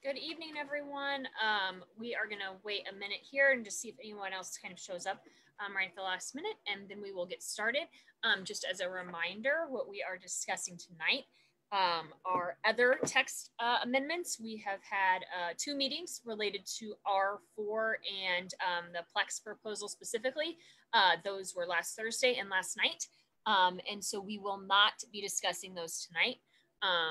Good evening, everyone. We are going to wait a minute here and just see if anyone else kind of shows up right at the last minute, and then we will get started. Just as a reminder, what we are discussing tonight are other text amendments. We have had 2 meetings related to R4 and the Plex proposal specifically. Those were last Thursday and last night. And so we will not be discussing those tonight.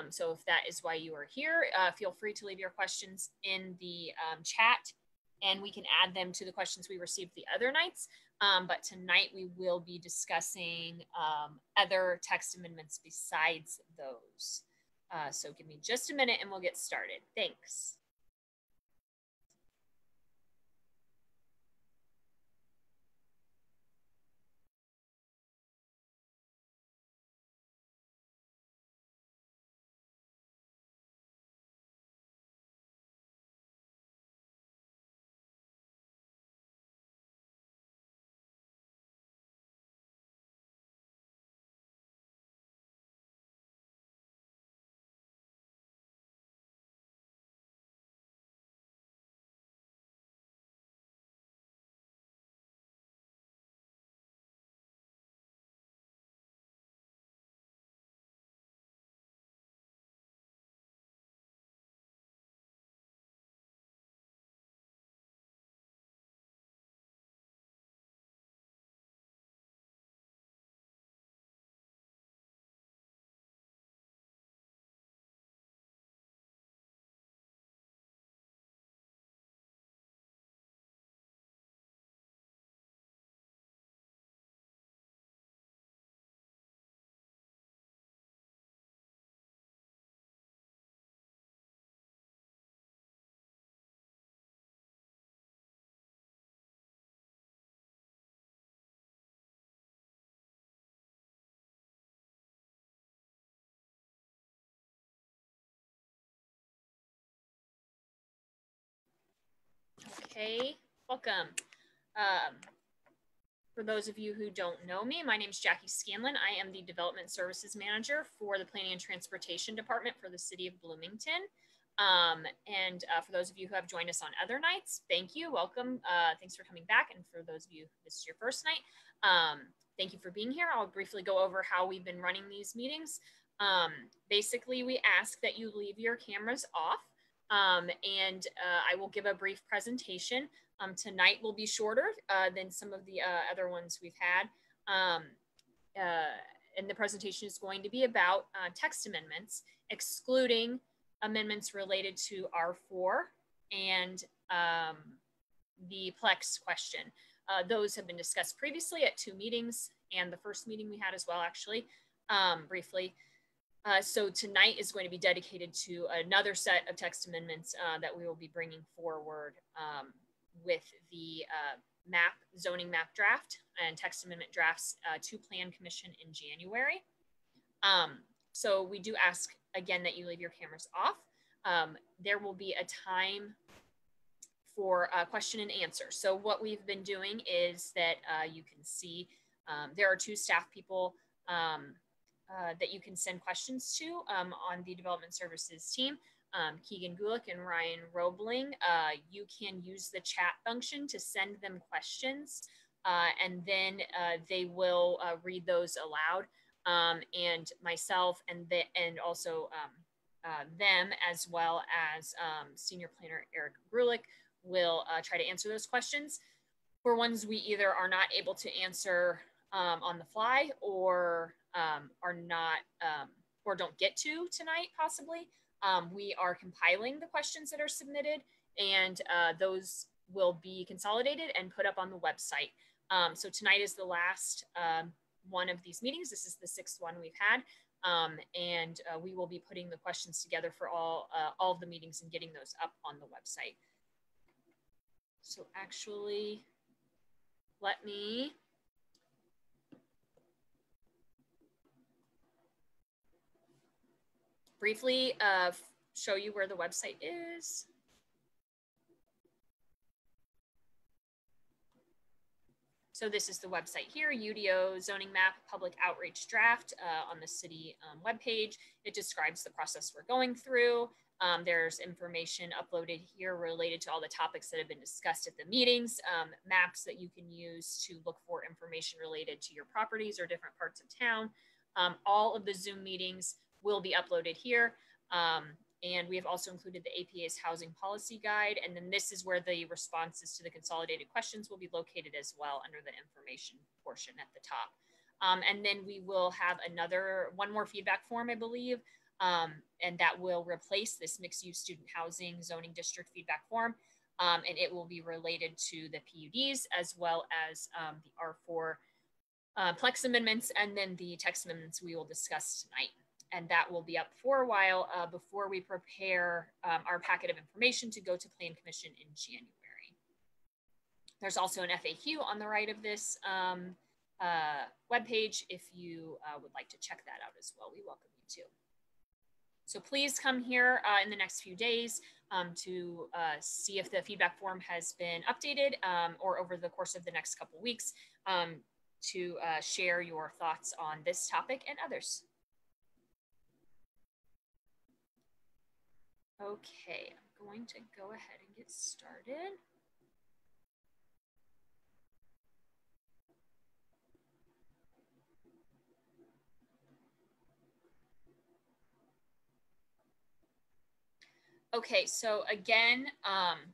So if that is why you are here, feel free to leave your questions in the chat, and we can add them to the questions we received the other nights. But tonight we will be discussing other text amendments besides those. So give me just a minute and we'll get started. Thanks. Okay, welcome. For those of you who don't know me, my name is Jackie Scanlon. I am the Development Services Manager for the Planning and Transportation Department for the City of Bloomington. For those of you who have joined us on other nights, thank you, welcome. Thanks for coming back. And for those of you, this is your first night, thank you for being here. I'll briefly go over how we've been running these meetings. Basically, we ask that you leave your cameras off. I will give a brief presentation. Tonight will be shorter than some of the other ones we've had. And the presentation is going to be about text amendments, excluding amendments related to R4 and the Plex question. Those have been discussed previously at 2 meetings, and the first meeting we had as well, actually, briefly. So tonight is going to be dedicated to another set of text amendments that we will be bringing forward with the zoning map draft and text amendment drafts to Plan Commission in January. So we do ask again that you leave your cameras off. There will be a time for question and answer. So what we've been doing is that you can see there are 2 staff people that you can send questions to on the Development Services team, Keegan Gulick and Ryan Roebling. You can use the chat function to send them questions, and then they will read those aloud, and myself and also them, as well as Senior Planner Eric Grulick, will try to answer those questions. For ones we either are not able to answer on the fly or are not or don't get to tonight, possibly, we are compiling the questions that are submitted, and those will be consolidated and put up on the website. So tonight is the last one of these meetings. This is the 6th one we've had, and we will be putting the questions together for all of the meetings and getting those up on the website. So actually, let me briefly show you where the website is. So this is the website here, UDO zoning map public outreach draft on the city webpage. It describes the process we're going through. There's information uploaded here related to all the topics that have been discussed at the meetings, maps that you can use to look for information related to your properties or different parts of town. All of the Zoom meetings will be uploaded here. And we have also included the APA's housing policy guide. And then this is where the responses to the consolidated questions will be located as well under the information portion at the top. And then we will have one more feedback form, I believe, and that will replace this mixed use student housing zoning district feedback form. And it will be related to the PUDs as well as the R4 Plex amendments and then the text amendments we will discuss tonight. And that will be up for a while before we prepare our packet of information to go to Plan Commission in January. There's also an FAQ on the right of this webpage. If you would like to check that out as well, we welcome you to. So please come here in the next few days to see if the feedback form has been updated or over the course of the next couple weeks to share your thoughts on this topic and others. Okay, I'm going to go ahead and get started. Okay, so again,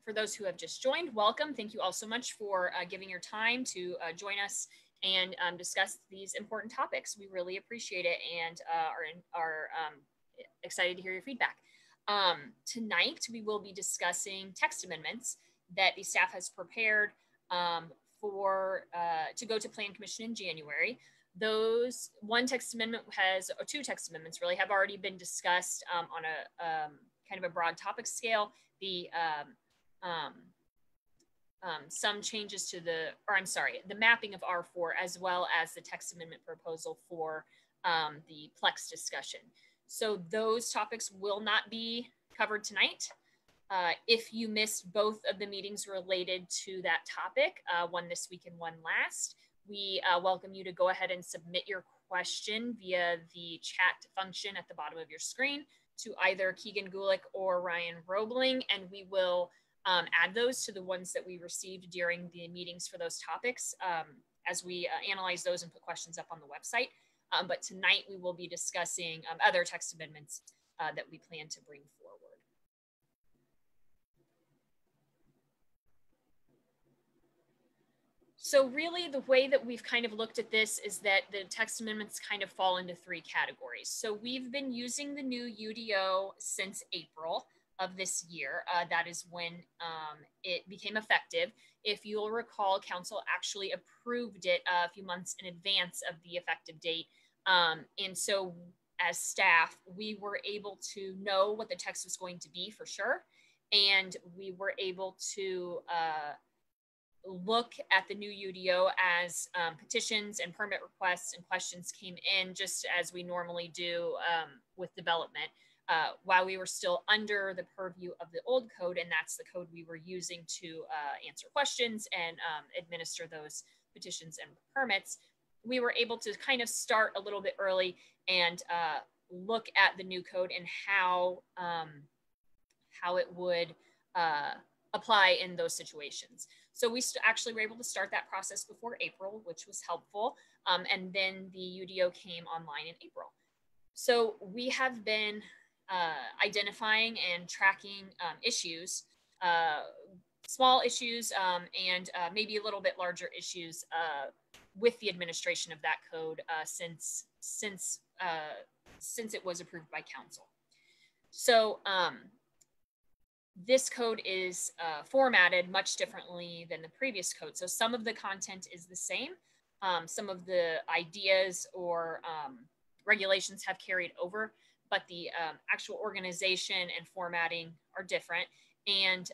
for those who have just joined, welcome. Thank you all so much for giving your time to join us and discuss these important topics. We really appreciate it and are excited to hear your feedback. Tonight, we will be discussing text amendments that the staff has prepared to go to Plan Commission in January. Those two text amendments really have already been discussed on a kind of a broad topic scale. Some changes to the mapping of R4 as well as the text amendment proposal for the Plex discussion. So those topics will not be covered tonight. If you missed both of the meetings related to that topic, one this week and one last, we welcome you to go ahead and submit your question via the chat function at the bottom of your screen to either Keegan Gulick or Ryan Roebling, and we will add those to the ones that we received during the meetings for those topics as we analyze those and put questions up on the website. But tonight we will be discussing other text amendments that we plan to bring forward. So really the way that we've kind of looked at this is that the text amendments kind of fall into three categories. So we've been using the new UDO since April of this year. That is when it became effective. If you'll recall, council actually approved it a few months in advance of the effective date. And so as staff, we were able to know what the text was going to be for sure. And we were able to look at the new UDO as petitions and permit requests and questions came in just as we normally do with development while we were still under the purview of the old code, and that's the code we were using to answer questions and administer those petitions and permits. We were able to kind of start a little bit early and look at the new code and how it would apply in those situations. So we actually were able to start that process before April, which was helpful. And then the UDO came online in April. So we have been identifying and tracking issues, small issues and maybe a little bit larger issues with the administration of that code since it was approved by council. So this code is formatted much differently than the previous code. So some of the content is the same. Some of the ideas or regulations have carried over, but the actual organization and formatting are different. And,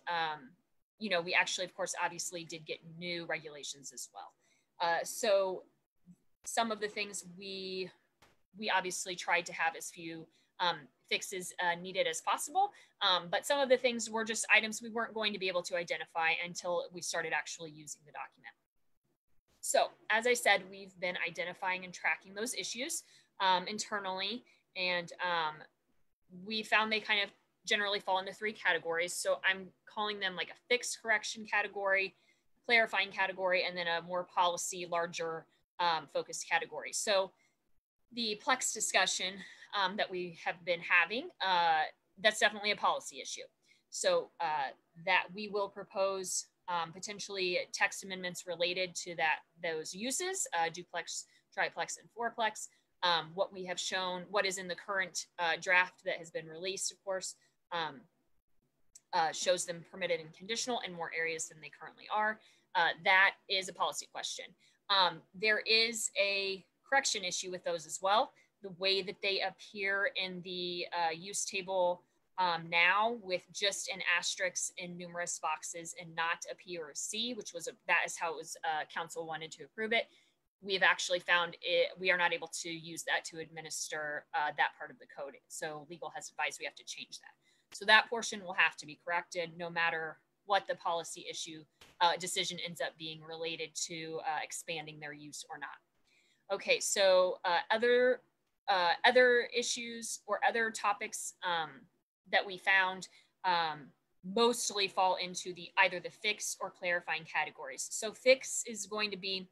you know, we actually, of course, obviously did get new regulations as well. So some of the things we obviously tried to have as few fixes needed as possible. But some of the things were just items we weren't going to be able to identify until we started actually using the document. So as I said, we've been identifying and tracking those issues internally, and we found they kind of generally fall into 3 categories. So I'm calling them like a fixed correction category, clarifying category, and then a more policy, larger focused category. So the Plex discussion that we have been having, that's definitely a policy issue. So that we will propose potentially text amendments related to those uses, duplex, triplex, and fourplex. What we have shown, what is in the current draft that has been released, of course, shows them permitted and conditional in more areas than they currently are. That is a policy question. There is a correction issue with those as well. The way that they appear in the use table now, with just an asterisk in numerous boxes and not a P or a C, that is how it was council wanted to approve it. We've actually found we are not able to use that to administer that part of the code. So legal has advised we have to change that. So that portion will have to be corrected no matter what the policy issue decision ends up being related to expanding their use or not. Okay, so other issues or other topics that we found mostly fall into either the fix or clarifying categories. So fix is going to be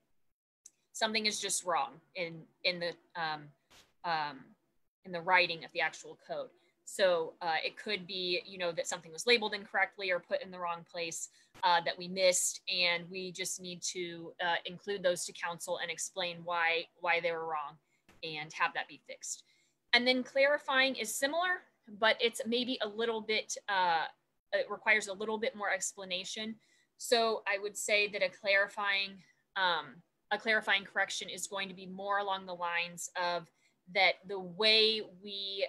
something is just wrong in the writing of the actual code. So it could be, that something was labeled incorrectly or put in the wrong place that we missed, and we just need to include those to council and explain why they were wrong and have that be fixed. And then clarifying is similar, but it's maybe a little bit, it requires a little bit more explanation. So I would say that a clarifying correction is going to be more along the lines of that the way we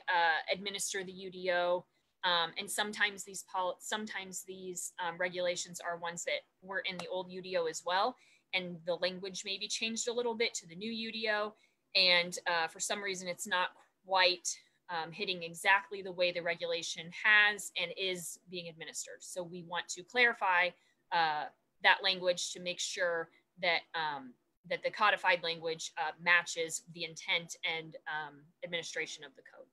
administer the UDO, and sometimes these regulations are ones that were in the old UDO as well, and the language may be changed a little bit to the new UDO, and for some reason it's not quite hitting exactly the way the regulation has and is being administered. So we want to clarify that language to make sure that that the codified language matches the intent and administration of the code.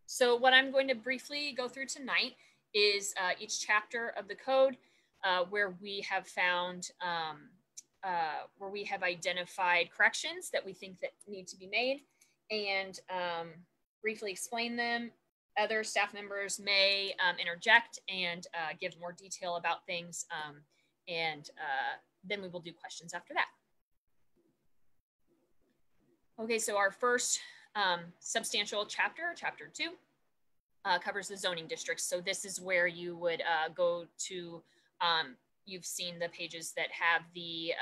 So what I'm going to briefly go through tonight is each chapter of the code where we have found, where we have identified corrections that we think that need to be made, and briefly explain them. Other staff members may interject and give more detail about things, and then we will do questions after that. Okay, so our first substantial chapter, chapter 2, covers the zoning districts. So this is where you would go to, you've seen the pages that have the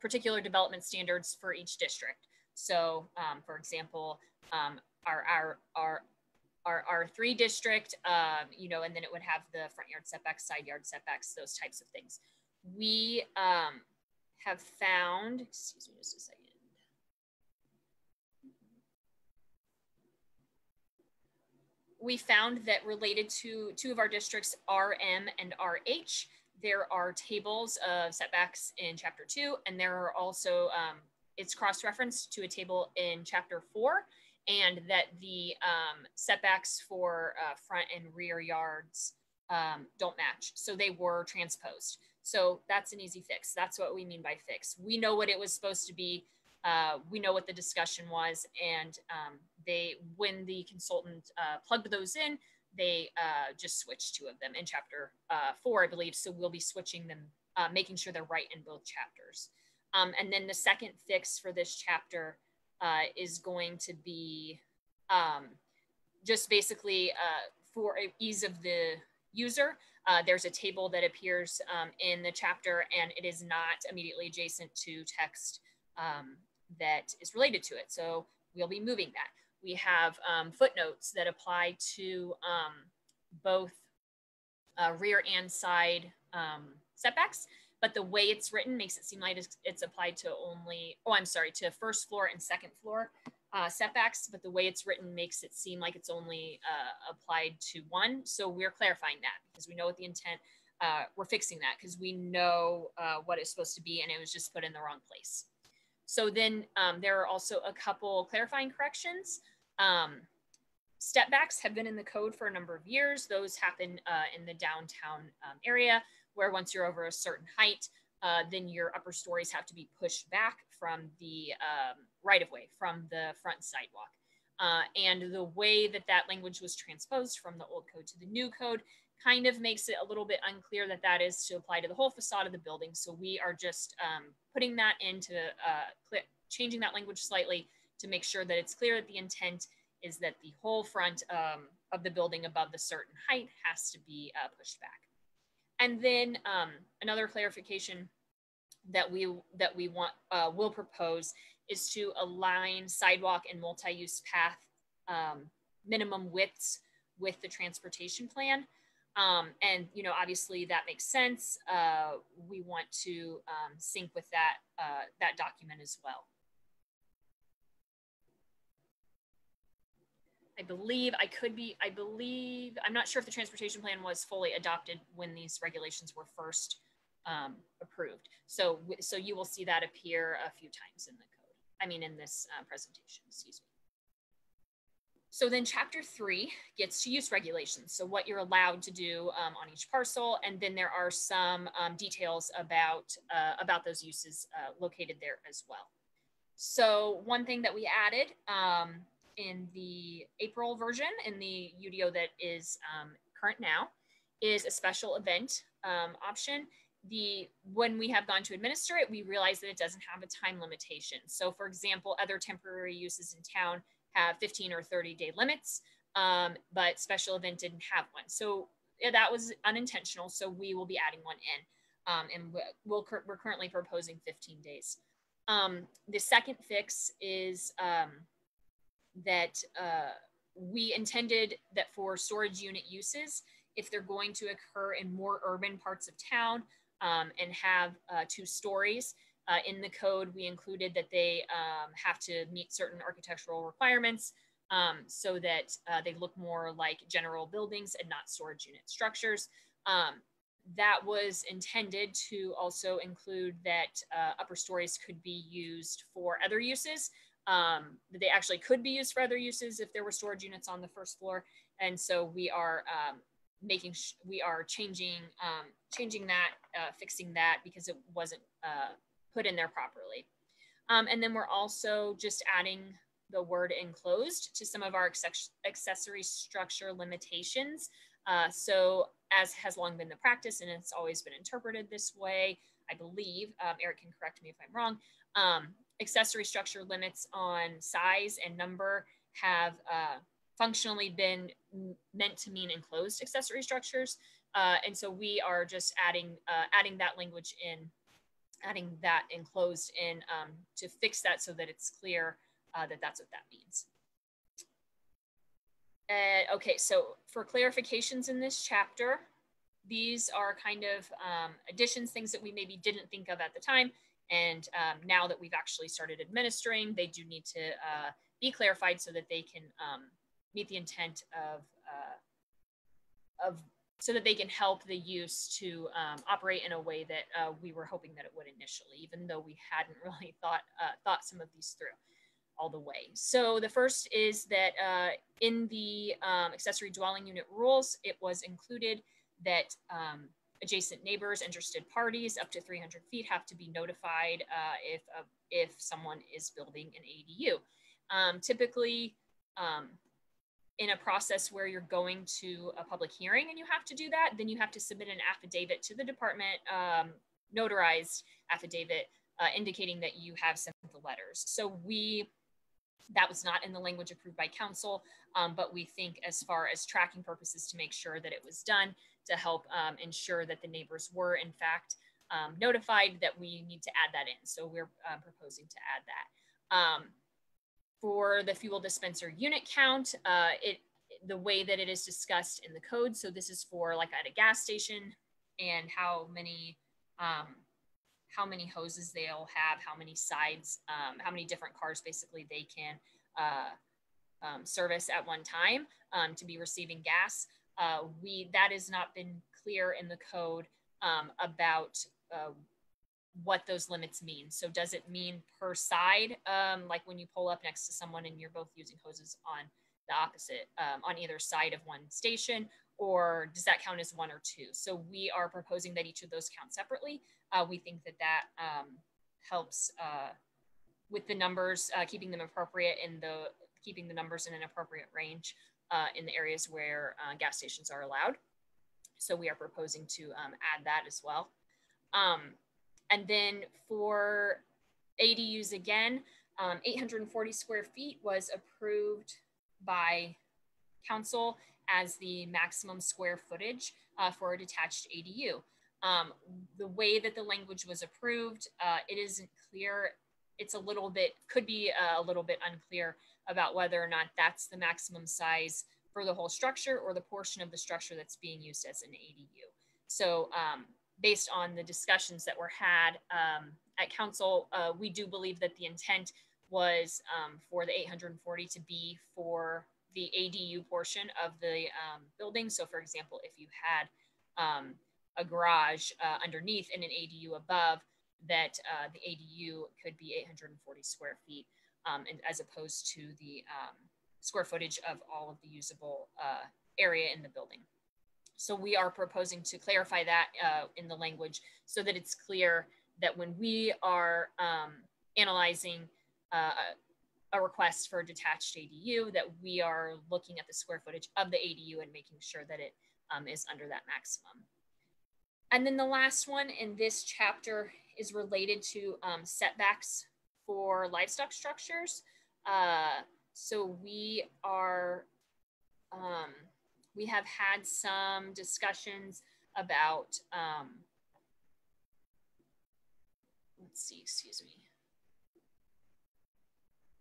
particular development standards for each district. So for example, our R3 district, and then it would have the front yard setbacks, side yard setbacks, those types of things. We have found, excuse me just a second. We found that related to 2 of our districts, RM and RH, there are tables of setbacks in chapter 2, and there are also, it's cross-referenced to a table in chapter 4, and that the setbacks for front and rear yards don't match. So they were transposed. So that's an easy fix. That's what we mean by fix. We know what it was supposed to be. We know what the discussion was, and when the consultant plugged those in, they just switched 2 of them in chapter 4, I believe. So we'll be switching them, making sure they're right in both chapters. And then the second fix for this chapter is going to be just basically for ease of the user. There's a table that appears in the chapter, and it is not immediately adjacent to text that is related to it. So we'll be moving that. We have footnotes that apply to both rear and side setbacks, but the way it's written makes it seem like it's applied to only, to first floor and second floor setbacks, but the way it's written makes it seem like it's only applied to one. So we're clarifying that because we know what the intent we're fixing that because we know what it's supposed to be and it was just put in the wrong place. So then there are also a couple clarifying corrections. Step backs have been in the code for a number of years. Those happen in the downtown area where once you're over a certain height, then your upper stories have to be pushed back from the right-of-way, from the front sidewalk. And the way that that language was transposed from the old code to the new code kind of makes it a little bit unclear that that is to apply to the whole facade of the building. So we are just putting that into, changing that language slightly to make sure that it's clear that the intent is that the whole front of the building above the certain height has to be pushed back. And then another clarification that we want will propose is to align sidewalk and multi-use path minimum widths with the transportation plan. And obviously that makes sense. We want to sync with that document as well. I'm not sure if the transportation plan was fully adopted when these regulations were first approved. So you will see that appear a few times in the code. In this presentation, excuse me. So then chapter 3 gets to use regulations. So what you're allowed to do on each parcel. And then there are some details about those uses located there as well. So one thing that we added in the April version in the UDO that is current now is a special event option. When we have gone to administer it, we realize that it doesn't have a time limitation. So for example, other temporary uses in town have 15 or 30-day limits, but special event didn't have one. So that was unintentional. So we will be adding one in, and we're currently proposing 15 days. The second fix is that we intended that for storage unit uses, if they're going to occur in more urban parts of town and have 2 stories, in the code, we included that they have to meet certain architectural requirements so that they look more like general buildings and not storage unit structures. That was intended to also include that upper stories could be used for other uses. They actually could be used for other uses if there were storage units on the first floor. And so we are changing that, fixing that because it wasn't put in there properly. And then we're also just adding the word enclosed to some of our accessory structure limitations. So as has long been the practice, and it's always been interpreted this way, I believe, Eric can correct me if I'm wrong, accessory structure limits on size and number have functionally been meant to mean enclosed accessory structures. And so we are just adding that language in, adding that enclosed in to fix that so that it's clear that that's what that means. Okay, so for clarifications in this chapter, these are kind of additions, things that we maybe didn't think of at the time. And now that we've actually started administering, they do need to be clarified so that they can meet the intent so that they can help the use to operate in a way that we were hoping that it would initially, even though we hadn't really thought some of these through all the way. So the first is that in the accessory dwelling unit rules, it was included that adjacent neighbors, interested parties up to 300 feet have to be notified if someone is building an ADU. Typically, in a process where you're going to a public hearing and you have to do that, then you have to submit an affidavit to the department, notarized affidavit indicating that you have sent the letters. So that was not in the language approved by council, but we think as far as tracking purposes to make sure that it was done to help ensure that the neighbors were in fact notified, that we need to add that in. So we're proposing to add that. For the fuel dispenser unit count, the way that it is discussed in the code. So this is for like at a gas station and how many hoses they'll have, how many sides, how many different cars basically they can service at one time to be receiving gas. That has not been clear in the code about what those limits mean. So does it mean per side, like when you pull up next to someone and you're both using hoses on the opposite, on either side of one station, or does that count as one or two? So we are proposing that each of those count separately. We think that that helps with the numbers, keeping them appropriate and keeping the numbers in an appropriate range in the areas where gas stations are allowed. So we are proposing to add that as well. And then for ADUs again, 840 square feet was approved by council as the maximum square footage for a detached ADU. The way that the language was approved, it isn't clear. It's a little bit, could be a little bit unclear about whether or not that's the maximum size for the whole structure or the portion of the structure that's being used as an ADU. So based on the discussions that were had at council, we do believe that the intent was for the 840 to be for the ADU portion of the building. So for example, if you had a garage underneath and an ADU above, that the ADU could be 840 square feet, and as opposed to the square footage of all of the usable area in the building. So we are proposing to clarify that in the language so that it's clear that when we are analyzing a request for a detached ADU, that we are looking at the square footage of the ADU and making sure that it is under that maximum. And then the last one in this chapter is related to setbacks for livestock structures. So we are, we have had some discussions about, let's see, excuse me.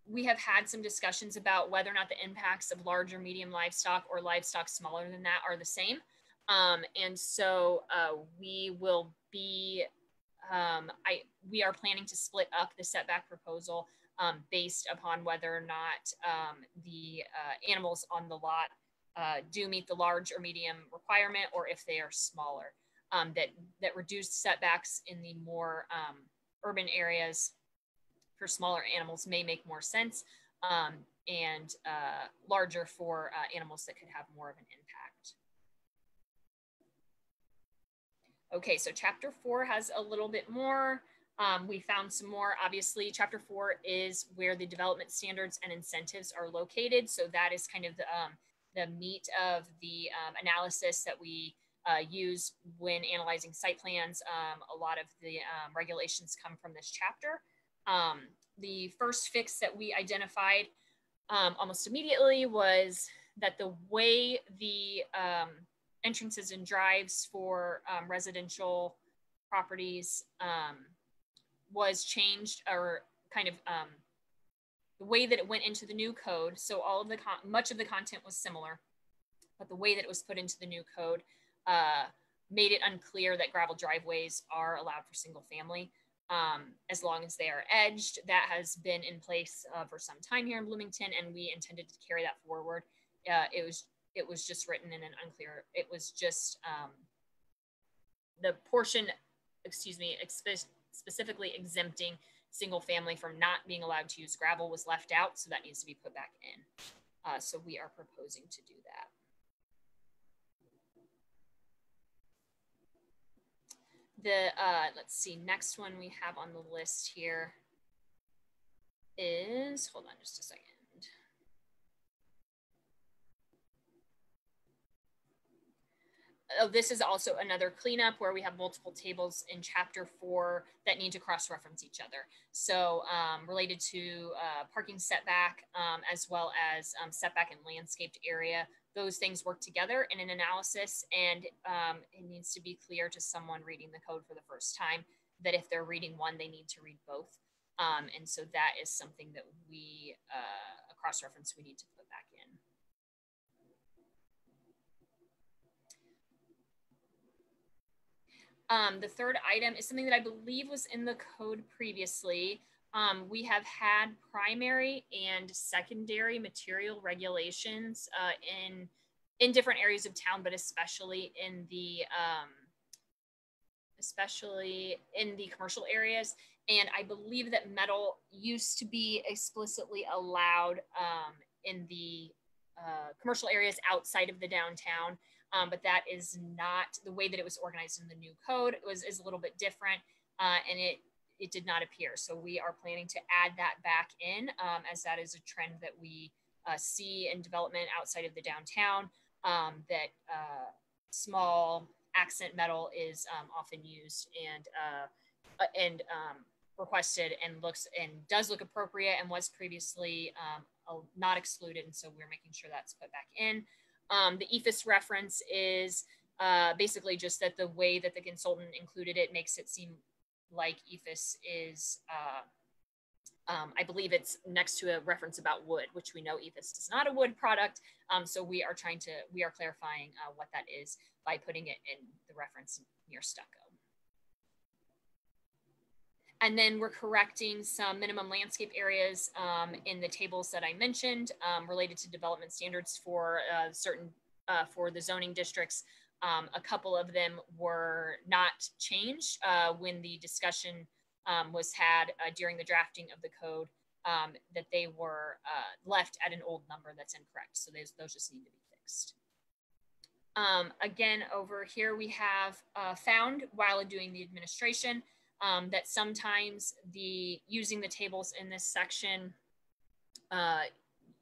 We have had some discussions about whether or not the impacts of large or medium livestock or livestock smaller than that are the same. And so we will be, we are planning to split up the setback proposal based upon whether or not the animals on the lot do meet the large or medium requirement, or if they are smaller. That reduced setbacks in the more urban areas for smaller animals may make more sense, and larger for animals that could have more of an impact. Okay, so chapter 4 has a little bit more. We found some more. Obviously, chapter 4 is where the development standards and incentives are located. So that is kind of the meat of the analysis that we use when analyzing site plans. A lot of the regulations come from this chapter. The first fix that we identified almost immediately was that the way the entrances and drives for residential properties was changed, or kind of the way that it went into the new code. So all of the much of the content was similar, but the way that it was put into the new code made it unclear that gravel driveways are allowed for single family, as long as they are edged. That has been in place for some time here in Bloomington, and we intended to carry that forward. It was just written in an unclear, it was just the portion, excuse me, specifically exempting single family from not being allowed to use gravel was left out, so that needs to be put back in. So we are proposing to do that. Let's see, next one we have on the list here is, hold on just a second. Oh, this is also another cleanup where we have multiple tables in chapter 4 that need to cross-reference each other. So related to parking setback, as well as setback in landscaped area, those things work together in an analysis, and it needs to be clear to someone reading the code for the first time that if they're reading one, they need to read both. And so that is something that we, a cross-reference we need to put back in. The third item is something that I believe was in the code previously. We have had primary and secondary material regulations in different areas of town, but especially in the especially in the commercial areas. And I believe that metal used to be explicitly allowed in the commercial areas outside of the downtown, but that is not the way that it was organized in the new code. Is a little bit different, and it did not appear. So we are planning to add that back in, as that is a trend that we see in development outside of the downtown, that small accent metal is often used and requested and does look appropriate and was previously not excluded. And so we're making sure that's put back in. The EFIS reference is basically just that the way that the consultant included it makes it seem like EFIS is, I believe it's next to a reference about wood, which we know EFIS is not a wood product. So we are clarifying what that is by putting it in the reference near stucco. And then we're correcting some minimum landscape areas in the tables that I mentioned related to development standards for for the zoning districts. A couple of them were not changed when the discussion was had during the drafting of the code, that they were left at an old number that's incorrect. So those just need to be fixed. Again, over here we have found while doing the administration that sometimes using the tables in this section,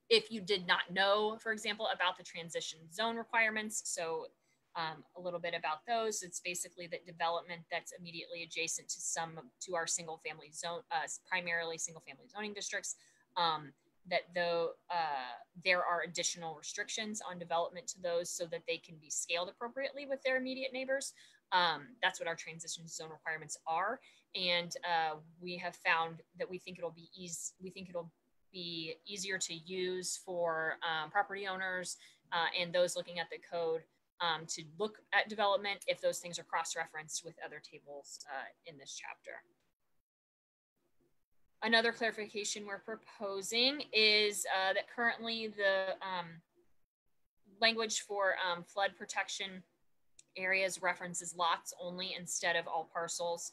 if you did not know, for example, about the transition zone requirements, so a little bit about those. It's basically that development that's immediately adjacent to our single family zone, primarily single family zoning districts, that though there are additional restrictions on development to those so that they can be scaled appropriately with their immediate neighbors. That's what our transition zone requirements are. And we have found that we think it'll be easier to use for property owners and those looking at the code to look at development if those things are cross-referenced with other tables in this chapter. Another clarification we're proposing is that currently the language for flood protection areas references lots only instead of all parcels,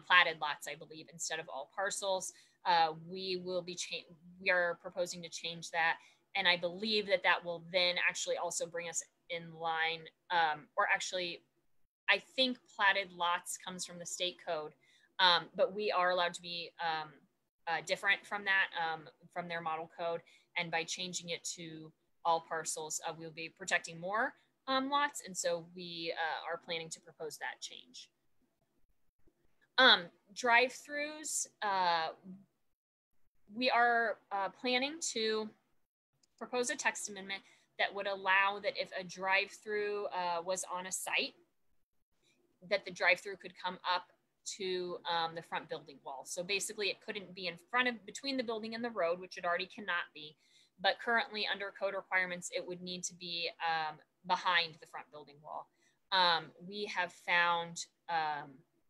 platted lots, I believe, instead of all parcels. We are proposing to change that. And I believe that that will then actually also bring us in line, or actually, I think platted lots comes from the state code, but we are allowed to be different from that, from their model code. And by changing it to all parcels, we'll be protecting more lots. And so we are planning to propose that change. Drive-throughs, we are planning to propose a text amendment that would allow that if a drive-through was on a site, that the drive-through could come up to the front building wall. So basically it couldn't be between the building and the road, which it already cannot be. But currently under code requirements, it would need to be behind the front building wall. We have found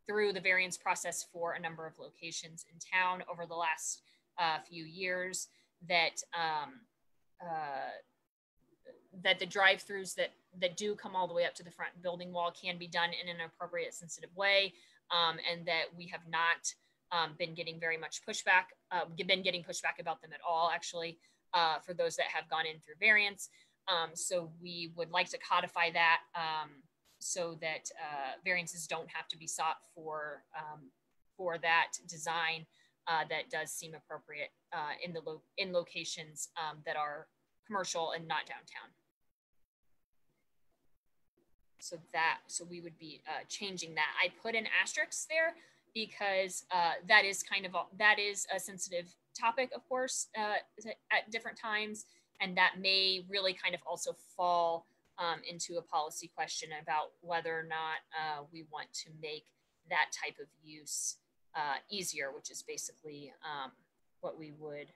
through the variance process for a number of locations in town over the last few years that that the drive-throughs that do come all the way up to the front building wall can be done in an appropriate, sensitive way, and that we have not been getting very much pushback, getting pushback about them at all, actually, for those that have gone in through variance. So we would like to codify that so that variances don't have to be sought for that design that does seem appropriate in locations that are commercial and not downtown. So we would be changing that. I put an asterisk there because that is a sensitive topic, of course, at different times, and that may really kind of also fall into a policy question about whether or not we want to make that type of use easier, which is basically what we would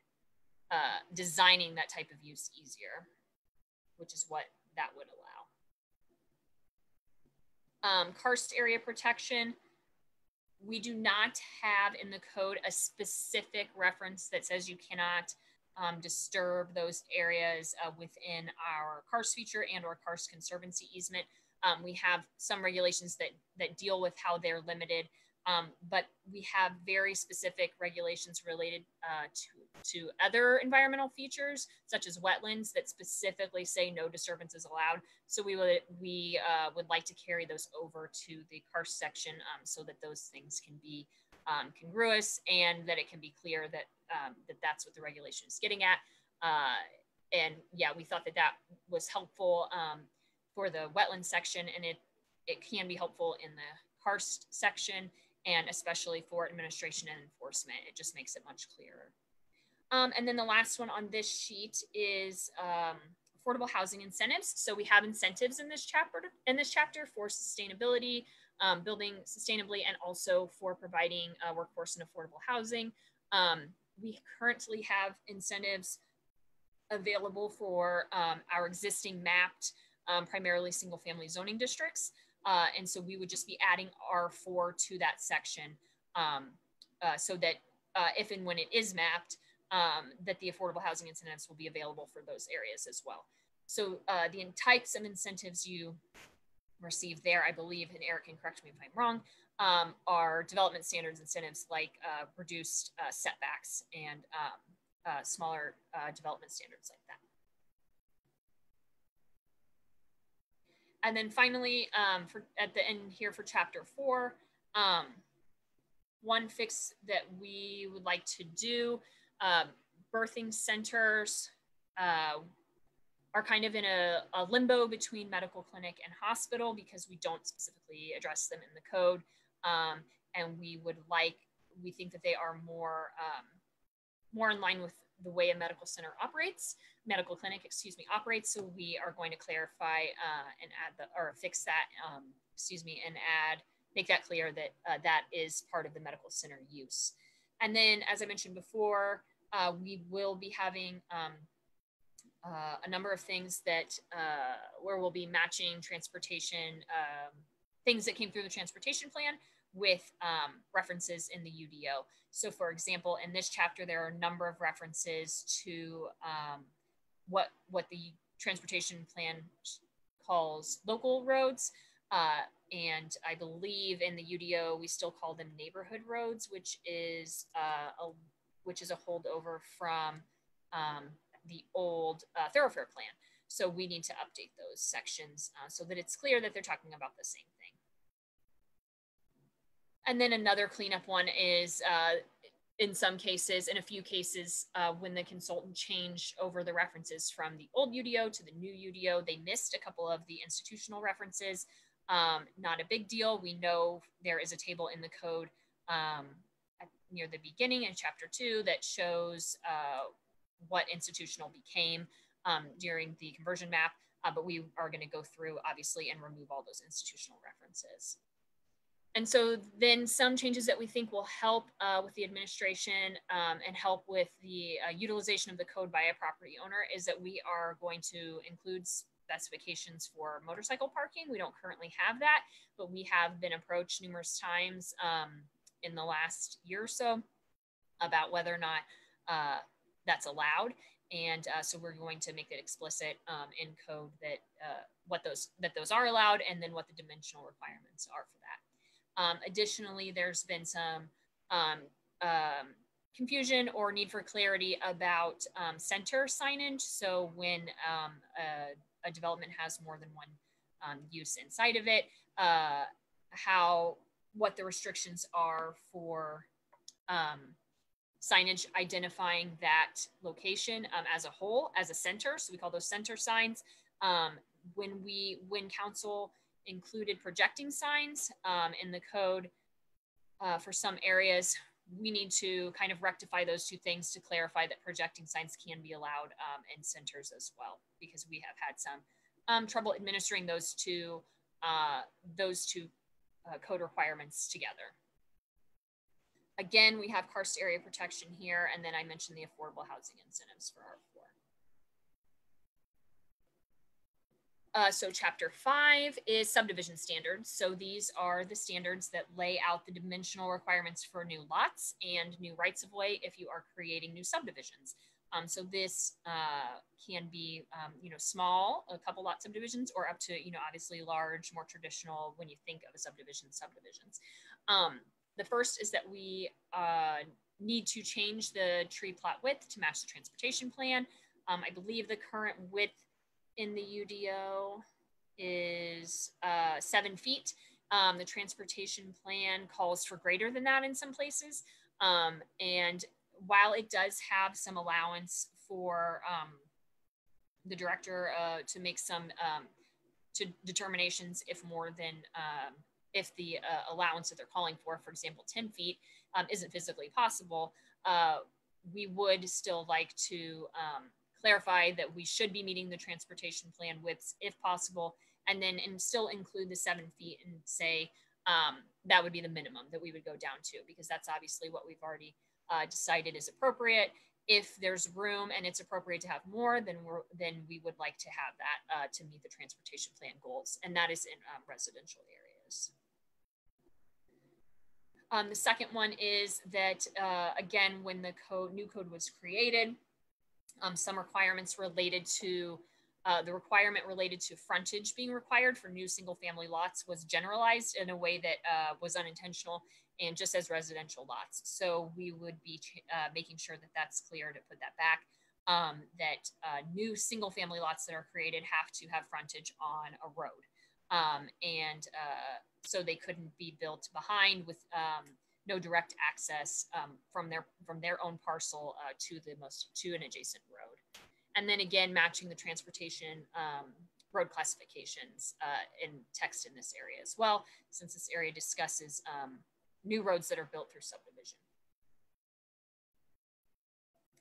designing that type of use easier, which is what that would allow. Karst area protection. We do not have in the code a specific reference that says you cannot disturb those areas within our karst feature and or karst conservancy easement. We have some regulations that deal with how they're limited, but we have very specific regulations related to other environmental features, such as wetlands, that specifically say no disturbance is allowed. So we would like to carry those over to the karst section, so that those things can be congruous, and that it can be clear that that's what the regulation is getting at. And yeah, we thought that was helpful for the wetland section, and it can be helpful in the karst section, and especially for administration and enforcement. It just makes it much clearer. And then the last one on this sheet is affordable housing incentives. So we have incentives in this chapter for sustainability, building sustainably, and also for providing workforce and affordable housing. We currently have incentives available for our existing mapped, primarily single family zoning districts. And so we would just be adding R4 to that section, so that if and when it is mapped, that the affordable housing incentives will be available for those areas as well. So the types of incentives you receive there, I believe, and Eric can correct me if I'm wrong, are development standards incentives like reduced setbacks and smaller development standards like that. And then finally, at the end here for chapter 4, one fix that we would like to do, birthing centers are kind of in a limbo between medical clinic and hospital because we don't specifically address them in the code. And we think that they are more in line with the way a medical clinic operates. So we are going to clarify and fix that, and make that clear that that is part of the medical center use. And then, as I mentioned before, we will be having a number of things that where we'll be matching transportation, things that came through the transportation plan with references in the UDO. So for example, in this chapter, there are a number of references to what the transportation plan calls local roads. And I believe in the UDO, we still call them neighborhood roads, which is a holdover from the old thoroughfare plan. So we need to update those sections so that it's clear that they're talking about the same thing. And then another cleanup one is in a few cases, when the consultant changed over the references from the old UDO to the new UDO, they missed a couple of the institutional references. Not a big deal. We know there is a table in the code near the beginning in chapter 2 that shows what institutional became during the conversion map, but we are going to go through, obviously, and remove all those institutional references. And so then some changes that we think will help with the administration and help with the utilization of the code by a property owner is that we are going to include specifications for motorcycle parking. We don't currently have that, but we have been approached numerous times in the last year or so about whether or not that's allowed. And so we're going to make it explicit in code that those are allowed, and then what the dimensional requirements are for that. Additionally, there's been some confusion or need for clarity about center signage. So when a development has more than one use inside of it, what the restrictions are for signage identifying that location as a whole, as a center. So we call those center signs. When council included projecting signs in the code for some areas, we need to kind of rectify those two things to clarify that projecting signs can be allowed in centers as well, because we have had some trouble administering those two code requirements together. Again, we have karst area protection here, and then I mentioned the affordable housing incentives for R4. So chapter 5 is subdivision standards. So these are the standards that lay out the dimensional requirements for new lots and new rights of way if you are creating new subdivisions. So this can be, small, a couple lot subdivisions, or up to, obviously large, more traditional when you think of a subdivisions. The first is that we need to change the tree plot width to match the transportation plan. I believe the current width in the UDO is 7 feet. The transportation plan calls for greater than that in some places. And while it does have some allowance for the director to make some determinations if more than if the allowance that they're calling for example, 10 feet isn't physically possible, we would still like to clarify that we should be meeting the transportation plan widths if possible, and then still include the 7 feet and say that would be the minimum that we would go down to, because that's obviously what we've already decided is appropriate. If there's room and it's appropriate to have more, then we would like to have that to meet the transportation plan goals, and that is in residential areas. The second one is that, again, when the new code was created, some requirements related to the requirement related to frontage being required for new single family lots was generalized in a way that was unintentional and just as residential lots. So we would be making sure that that's clear to put that back, that new single family lots that are created have to have frontage on a road. So they couldn't be built behind with no direct access from their own parcel to an adjacent road. And then again, matching the transportation road classifications in text in this area as well, since this area discusses new roads that are built through subdivision.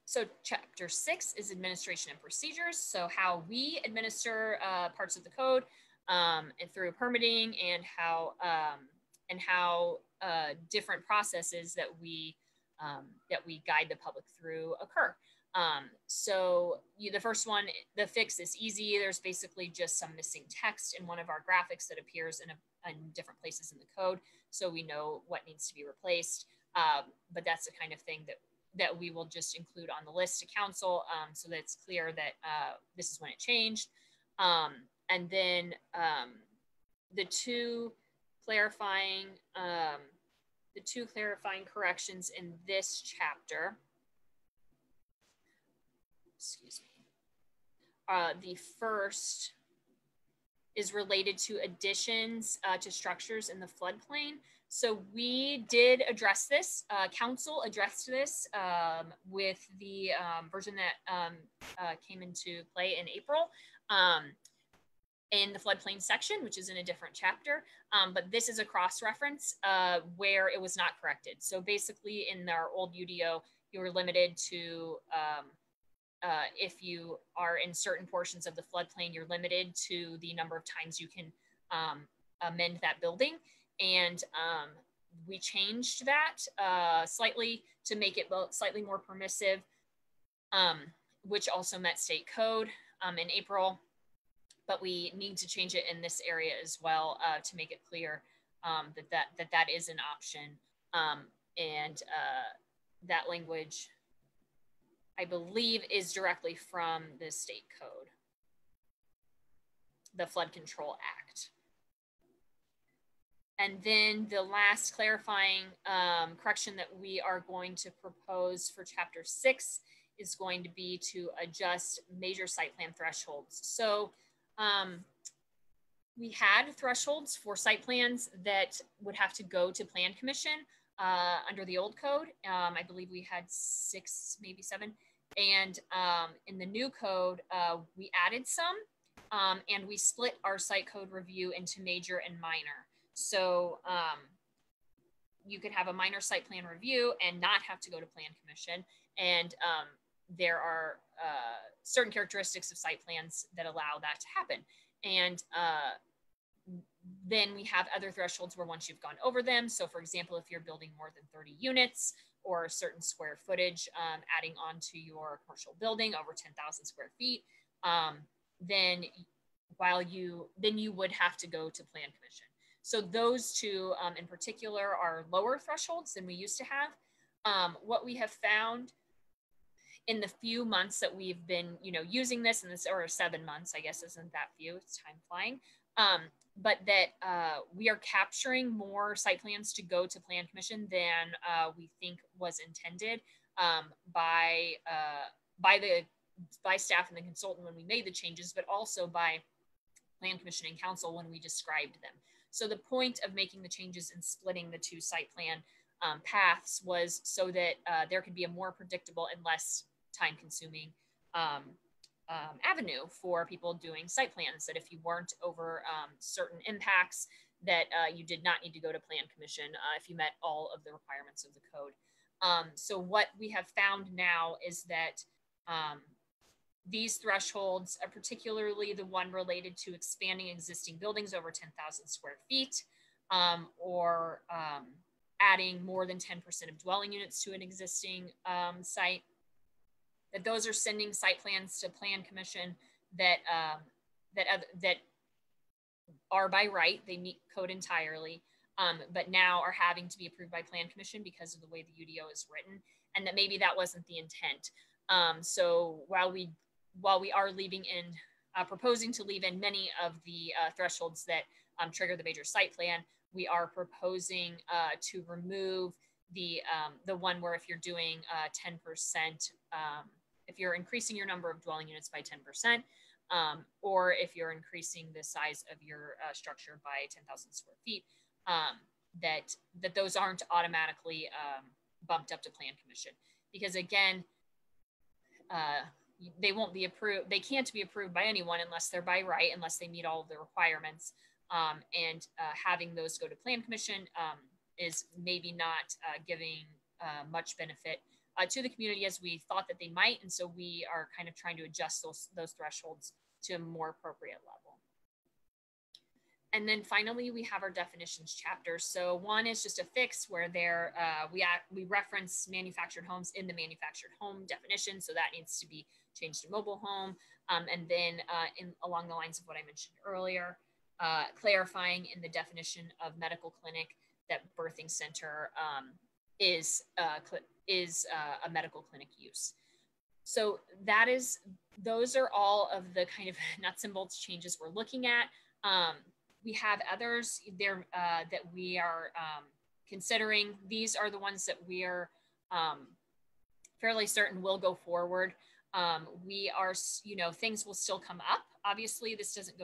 So chapter 6 is administration and procedures. So how we administer parts of the code and through permitting, and how different processes that we guide the public through occur. So the first one, the fix is easy. There's basically just some missing text in one of our graphics that appears in different places in the code, so we know what needs to be replaced. But that's the kind of thing that we will just include on the list to council, so that it's clear that this is when it changed. And then the two clarifying corrections in this chapter. Excuse me. The first is related to additions to structures in the floodplain. So we did address this. Council addressed this with the version that came into play in April in the floodplain section, which is in a different chapter. But this is a cross-reference where it was not corrected. So basically in our old UDO, you were limited to if you are in certain portions of the floodplain, you're limited to the number of times you can amend that building. And we changed that slightly to make it slightly more permissive, which also met state code in April. But we need to change it in this area as well to make it clear that is an option. And that language, I believe, is directly from the state code, the Flood Control Act. And then the last clarifying correction that we are going to propose for chapter 6 is going to be to adjust major site plan thresholds. So we had thresholds for site plans that would have to go to Plan Commission under the old code. I believe we had 6, maybe 7. And in the new code, we added some, and we split our site code review into major and minor. So you could have a minor site plan review and not have to go to Plan Commission. And there are certain characteristics of site plans that allow that to happen. And then we have other thresholds where once you've gone over them, so for example, if you're building more than 30 units or a certain square footage, adding on to your commercial building over 10,000 square feet, then you would have to go to Plan Commission. So those two in particular are lower thresholds than we used to have. What we have found in the few months that we've been, using this, and this, or 7 months, I guess isn't that few, it's time flying. But that we are capturing more site plans to go to Plan Commission than we think was intended by staff and the consultant when we made the changes, but also by Plan Commission and Council when we described them. So the point of making the changes and splitting the two site plan paths was so that there could be a more predictable and less time-consuming avenue for people doing site plans, that if you weren't over certain impacts, that you did not need to go to Plan Commission if you met all of the requirements of the code. So what we have found now is that these thresholds, particularly the one related to expanding existing buildings over 10,000 square feet, or adding more than 10% of dwelling units to an existing site, that those are sending site plans to Plan Commission that are by right, they meet code entirely, but now are having to be approved by Plan Commission because of the way the UDO is written, and that maybe that wasn't the intent. So while we are leaving in, proposing to leave in many of the thresholds that trigger the major site plan, we are proposing to remove the one where if you're doing 10%, if you're increasing your number of dwelling units by 10%, or if you're increasing the size of your structure by 10,000 square feet, that those aren't automatically bumped up to Plan Commission. Because again, they won't be approved. They can't be approved by anyone unless they're by right, unless they meet all of the requirements. And having those go to Plan Commission is maybe not giving much benefit to the community as we thought that they might. And so we are kind of trying to adjust those thresholds to a more appropriate level. And then finally, we have our definitions chapter. So one is just a fix where we reference manufactured homes in the manufactured home definition. So that needs to be changed to mobile home. And then along the lines of what I mentioned earlier, clarifying in the definition of medical clinic that birthing center is a medical clinic use. So those are all of the kind of nuts and bolts changes we're looking at. We have others there that we are considering. These are the ones that we are fairly certain will go forward. We are, things will still come up. Obviously, this doesn't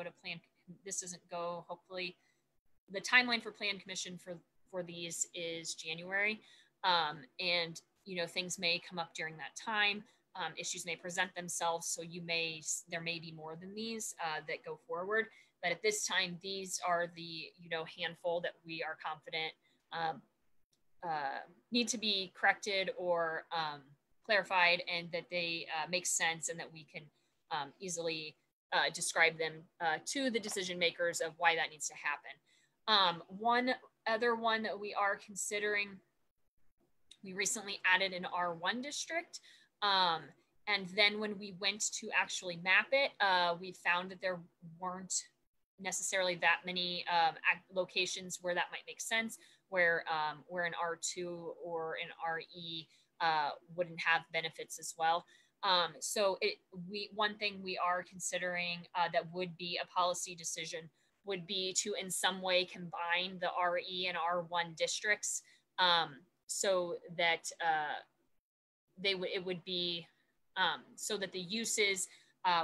go, hopefully, the timeline for Plan Commission for these is January. And, things may come up during that time. Issues may present themselves. So there may be more than these that go forward. But at this time, these are the, handful that we are confident need to be corrected or clarified, and that they make sense, and that we can easily describe them to the decision makers of why that needs to happen. One other one that we are considering, we recently added an R1 district. And then when we went to actually map it, we found that there weren't necessarily that many locations where that might make sense, where an R2 or an RE wouldn't have benefits as well. So one thing we are considering that would be a policy decision would be to in some way combine the RE and R1 districts so that it would be so that the uses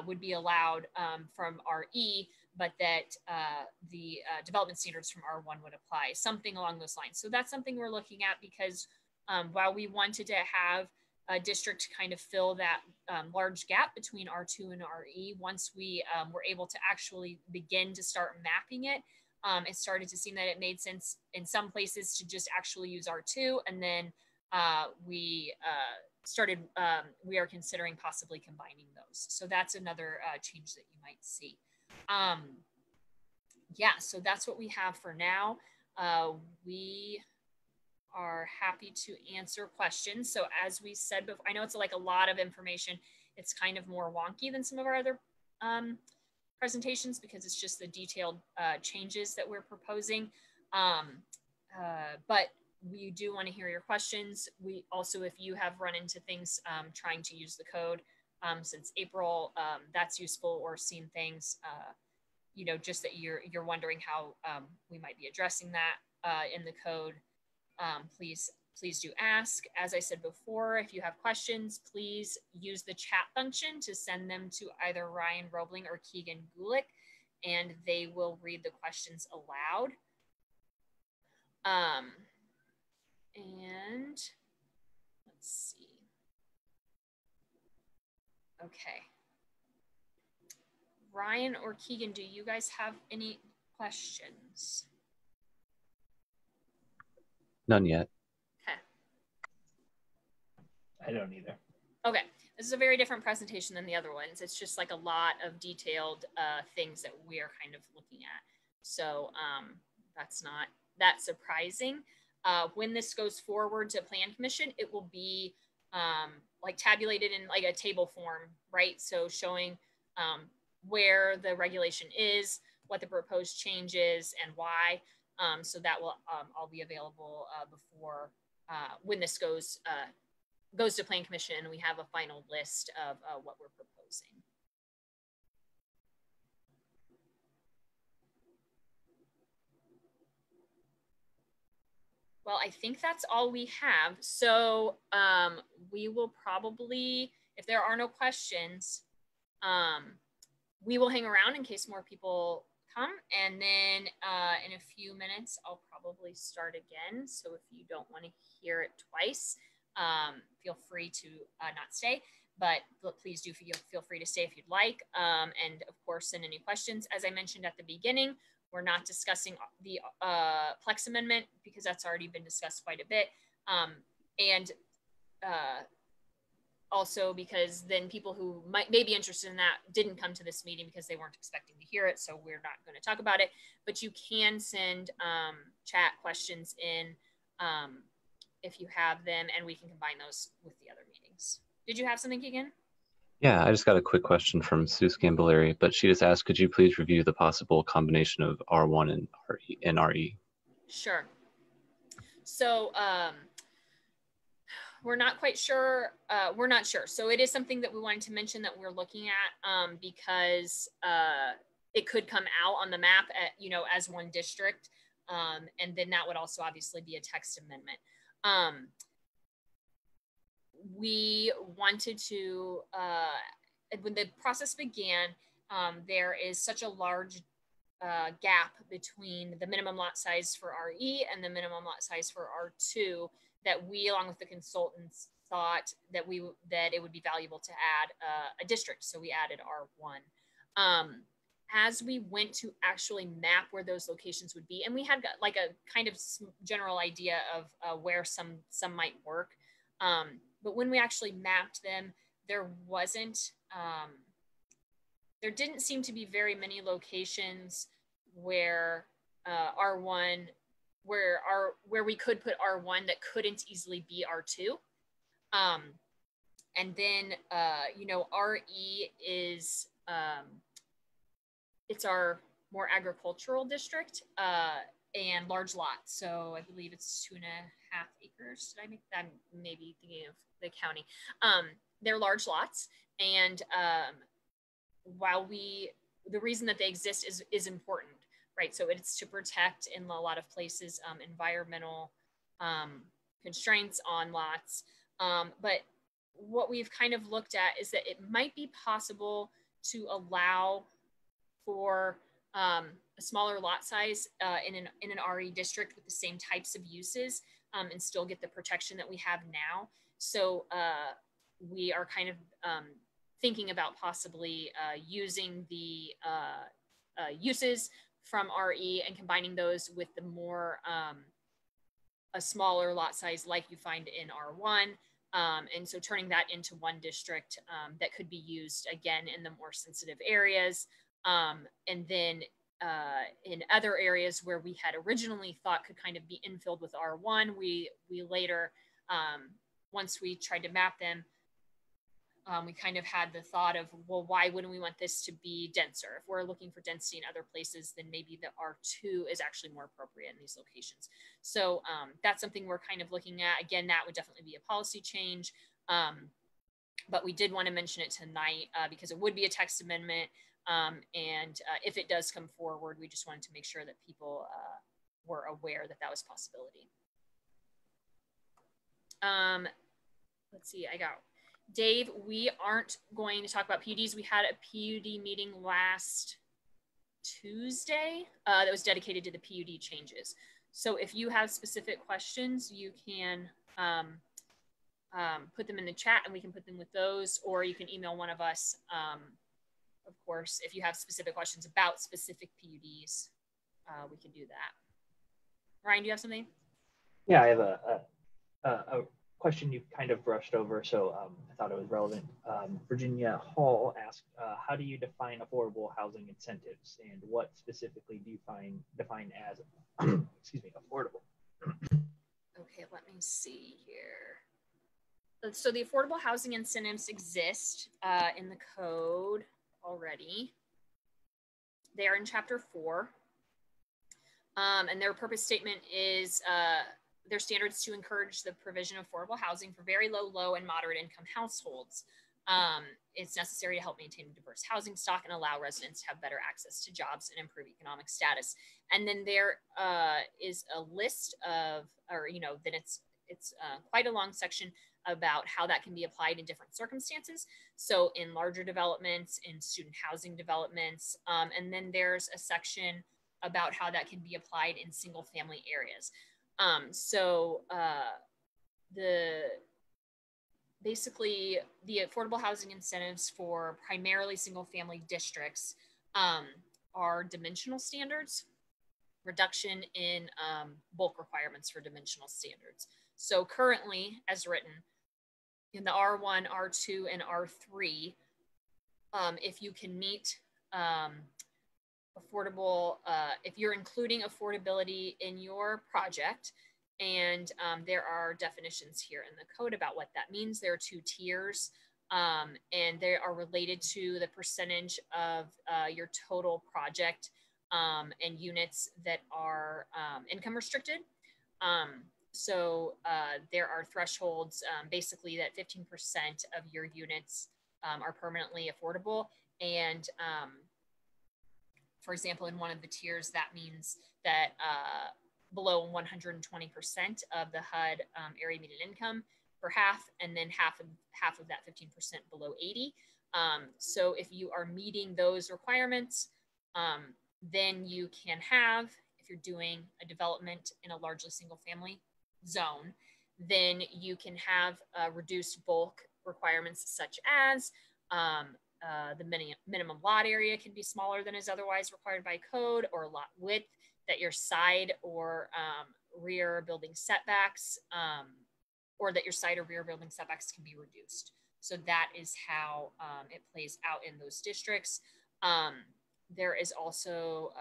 would be allowed from RE, but that the development standards from R1 would apply, something along those lines. So that's something we're looking at, because while we wanted to have a district kind of fill that large gap between R2 and RE, once we were able to actually begin to start mapping it, it started to seem that it made sense in some places to just actually use R2. And then we are considering possibly combining those. So that's another change that you might see. Yeah, so that's what we have for now. We are happy to answer questions. So as we said before, I know it's like a lot of information. It's kind of more wonky than some of our other presentations, because it's just the detailed changes that we're proposing. But we do want to hear your questions. We also, if you have run into things trying to use the code since April, that's useful, or seen things, you know, just that you're wondering how we might be addressing that in the code, please do ask. As I said before, if you have questions, please use the chat function to send them to either Ryan Roebling or Keegan Gulick, and they will read the questions aloud. And let's see. Okay. Ryan or Keegan, do you guys have any questions? None yet. Okay. I don't either. Okay. This is a very different presentation than the other ones. It's just like a lot of detailed things that we are kind of looking at. So that's not that surprising. When this goes forward to Plan Commission, it will be like tabulated in like a table form, right? So showing where the regulation is, what the proposed change is, and why. So that will all be available before when this goes to Plan Commission, and we have a final list of what we're proposing. Well, I think that's all we have. So we will probably, if there are no questions, we will hang around in case more people come. And then in a few minutes, I'll probably start again. So if you don't want to hear it twice, feel free to not stay, but please do feel free to stay if you'd like. And of course, send any questions. As I mentioned at the beginning, we're not discussing the Plex amendment because that's already been discussed quite a bit. And also because then people who may be interested in that didn't come to this meeting because they weren't expecting to hear it. So we're not going to talk about it, but you can send chat questions in if you have them, and we can combine those with the other meetings. Did you have something, Keegan? Yeah, I just got a quick question from Sue Scambolari, but she just asked, could you please review the possible combination of R1 and RE? Sure. So we're not quite sure. We're not sure. So it is something that we wanted to mention that we're looking at because it could come out on the map at, you know, as one district. And then that would also obviously be a text amendment. We wanted to, when the process began, there is such a large gap between the minimum lot size for RE and the minimum lot size for R2 that we, along with the consultants, thought that it would be valuable to add a district. So we added R1. As we went to actually map where those locations would be, and we had like a kind of general idea of where some might work. But when we actually mapped them, there didn't seem to be very many locations where R1, where we could put R1 that couldn't easily be R2. And then, you know, RE is, it's our more agricultural district and large lots. So I believe it's 2.5 acres. Did I make that? Maybe thinking of the county. They're large lots. And while the reason that they exist is important, right? So it's to protect, in a lot of places, environmental constraints on lots. But what we've kind of looked at is that it might be possible to allow for a smaller lot size in an RE district with the same types of uses and still get the protection that we have now. So we are kind of thinking about possibly using the uses from RE and combining those with the more a smaller lot size like you find in R1. And so turning that into one district that could be used again in the more sensitive areas. And then in other areas where we had originally thought could kind of be infilled with R1, we later, once we tried to map them, we kind of had the thought of, well, why wouldn't we want this to be denser? If we're looking for density in other places, then maybe the R2 is actually more appropriate in these locations. So that's something we're kind of looking at. Again, that would definitely be a policy change. But we did want to mention it tonight because it would be a text amendment. And if it does come forward, we just wanted to make sure that people were aware that that was a possibility. Let's see, I got Dave, we aren't going to talk about PUDs. We had a PUD meeting last Tuesday that was dedicated to the PUD changes. So if you have specific questions, you can put them in the chat and we can put them with those, or you can email one of us. Of course, if you have specific questions about specific PUDs, we can do that. Ryan, do you have something? Yeah, I have a question you kind of brushed over, so I thought it was relevant. Virginia Hall asked, how do you define affordable housing incentives, and what specifically do you define as, excuse me, affordable? Okay, let me see here. So the affordable housing incentives exist in the code already. They are in Chapter 4, and their purpose statement is their standards to encourage the provision of affordable housing for very low, and moderate income households. It's necessary to help maintain a diverse housing stock and allow residents to have better access to jobs and improve economic status. And then there is a list of, or then it's quite a long section about how that can be applied in different circumstances. So in larger developments, in student housing developments, and then there's a section about how that can be applied in single family areas. Basically the affordable housing incentives for primarily single family districts are dimensional standards, reduction in bulk requirements for dimensional standards. So currently, as written in the R1, R2, and R3, if you can meet affordable, if you're including affordability in your project, and there are definitions here in the code about what that means. There are 2 tiers, and they are related to the percentage of your total project and units that are income restricted. So there are thresholds, basically that 15% of your units are permanently affordable. And for example, in one of the tiers, that means that below 120% of the HUD area median income for half, and then half of that 15% below 80. So if you are meeting those requirements, then you can have, if you're doing a development in a largely single family zone, then you can have reduced bulk requirements such as the minimum lot area can be smaller than is otherwise required by code, or lot width, that your side or rear building setbacks, or that your side or rear building setbacks can be reduced. So that is how it plays out in those districts. There is also,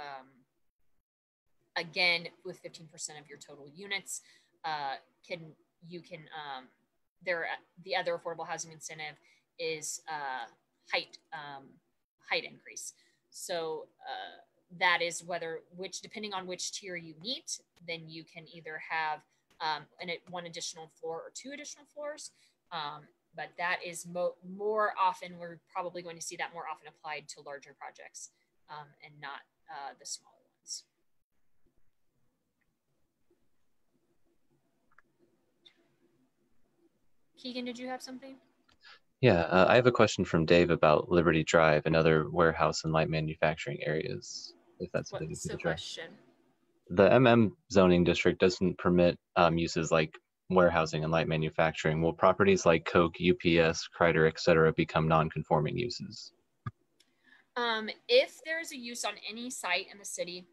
again, with 15% of your total units, the other affordable housing incentive is height increase. So that is depending on which tier you meet, then you can either have one additional floor or 2 additional floors. But that is more often, we're probably going to see that more often applied to larger projects and not the smaller ones. Keegan, did you have something? Yeah, I have a question from Dave about Liberty Drive and other warehouse and light manufacturing areas, if that's something you could address. Question? The MM zoning district doesn't permit uses like warehousing and light manufacturing. Will properties like Coke, UPS, Kreider, etc. become non-conforming uses? If there's a use on any site in the city,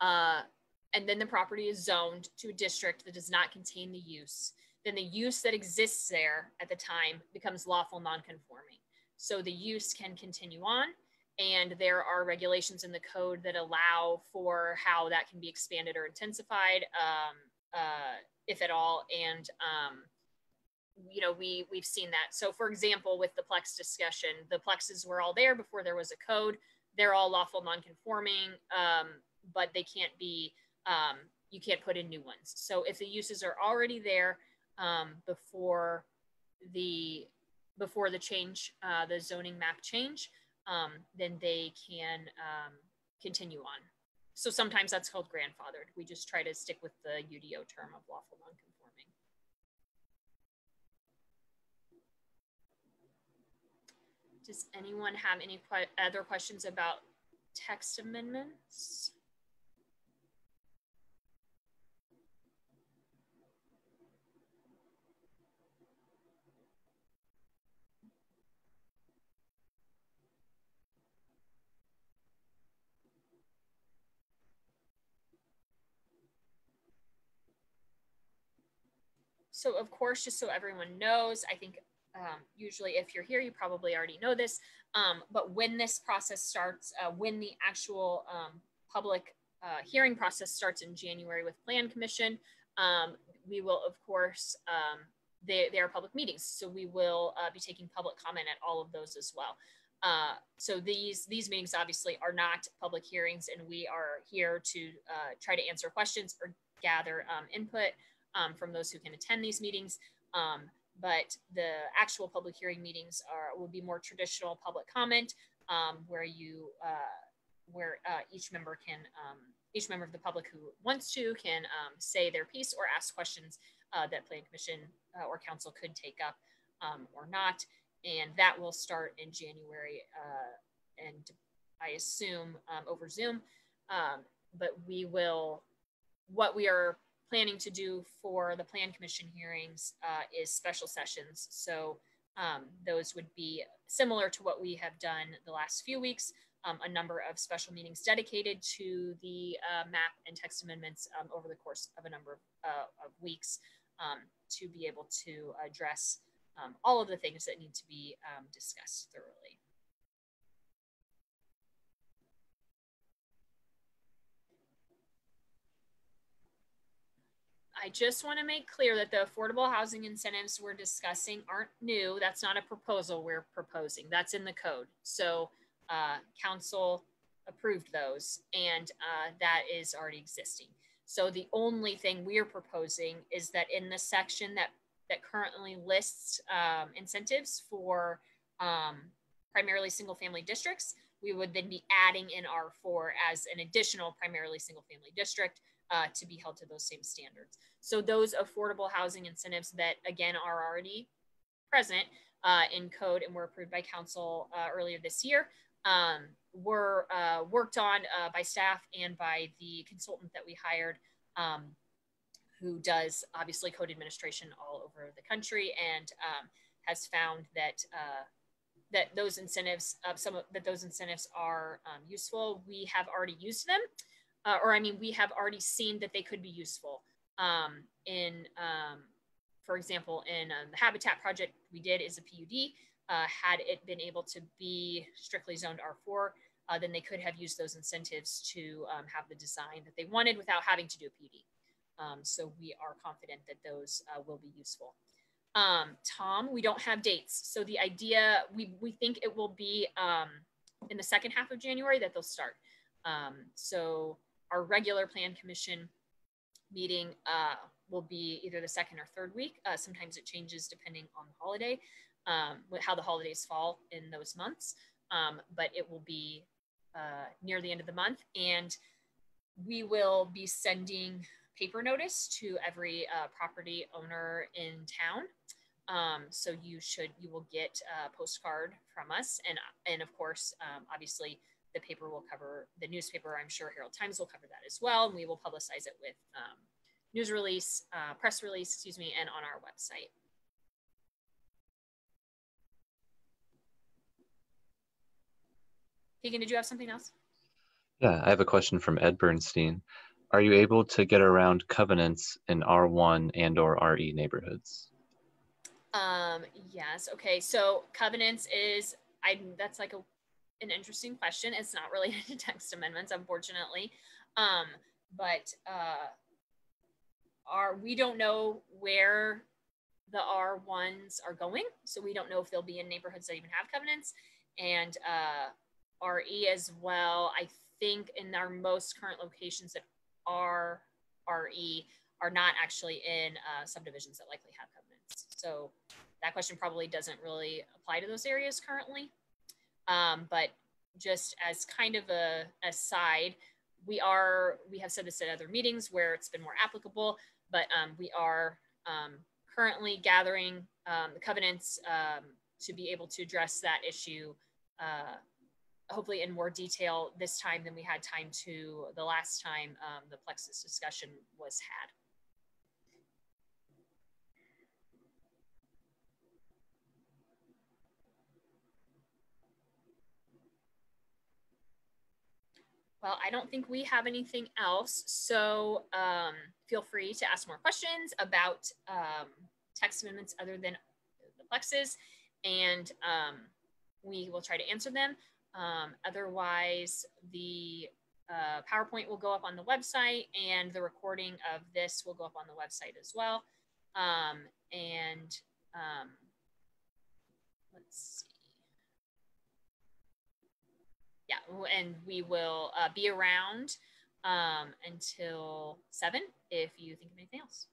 and then the property is zoned to a district that does not contain the use, then the use that exists there at the time becomes lawful non-conforming. So the use can continue on, and there are regulations in the code that allow for how that can be expanded or intensified, if at all. And you know, we've seen that. So for example, with the Plex discussion, the Plexes were all there before there was a code. They're all lawful non-conforming, but they can't be, you can't put in new ones. So if the uses are already there before the change, the zoning map change, then they can continue on. So sometimes that's called grandfathered. We just try to stick with the UDO term of lawful non-conforming. Does anyone have any other questions about text amendments? So of course, just so everyone knows, I think usually if you're here, you probably already know this, but when this process starts, when the actual public hearing process starts in January with Plan Commission, we will, of course, they are public meetings, so we will be taking public comment at all of those as well. So these meetings obviously are not public hearings, and we are here to try to answer questions or gather input from those who can attend these meetings. But the actual public hearing meetings will be more traditional public comment, where you where each member of the public who wants to can say their piece or ask questions that Plan Commission or Council could take up or not. And that will start in January, and I assume over Zoom. But what we are planning to do for the Plan Commission hearings is special sessions. So those would be similar to what we have done the last few weeks, a number of special meetings dedicated to the map and text amendments over the course of a number of weeks to be able to address all of the things that need to be discussed thoroughly. I just want to make clear that the affordable housing incentives we're discussing aren't new. That's not a proposal we're proposing. That's in the code. So council approved those, and that is already existing. So the only thing we're proposing is that in the section that currently lists incentives for primarily single family districts, we would then be adding in R4 as an additional primarily single family district to be held to those same standards. So those affordable housing incentives that, again, are already present in code and were approved by council earlier this year were worked on by staff and by the consultant that we hired, who does obviously code administration all over the country, and has found that that those incentives are useful. We have already used them. We have already seen that they could be useful. For example, in the Habitat project we did is a PUD. Had it been able to be strictly zoned R4, then they could have used those incentives to have the design that they wanted without having to do a PUD. So we are confident that those will be useful. Tom, we don't have dates. So the idea, we think it will be in the second half of January that they'll start. So our regular Plan Commission meeting will be either the second or third week. Sometimes it changes depending on the holiday, how the holidays fall in those months. But it will be near the end of the month, and we will be sending paper notice to every property owner in town. So you will get a postcard from us, and of course, obviously, the paper will cover the newspaper. I'm sure Herald Times will cover that as well. And we will publicize it with news release, press release, excuse me, and on our website. Keegan, did you have something else? Yeah, I have a question from Ed Bernstein. Are you able to get around covenants in R1 and or RE neighborhoods? Yes. Okay. So covenants is, that's like an interesting question. It's not related to text amendments, unfortunately. But we don't know where the R1s are going. So we don't know if they'll be in neighborhoods that even have covenants. And RE as well. I think in our most current locations that are RE are not actually in subdivisions that likely have covenants. So that question probably doesn't really apply to those areas currently. But just as kind of a aside, we have said this at other meetings where it's been more applicable, but we are currently gathering the covenants to be able to address that issue hopefully in more detail this time than we had time to the last time the Plexus discussion was had. Well, I don't think we have anything else, so feel free to ask more questions about text amendments other than the Plexus, and we will try to answer them. Otherwise, the PowerPoint will go up on the website, and the recording of this will go up on the website as well. Let's see. Yeah, and we will be around until 7 if you think of anything else.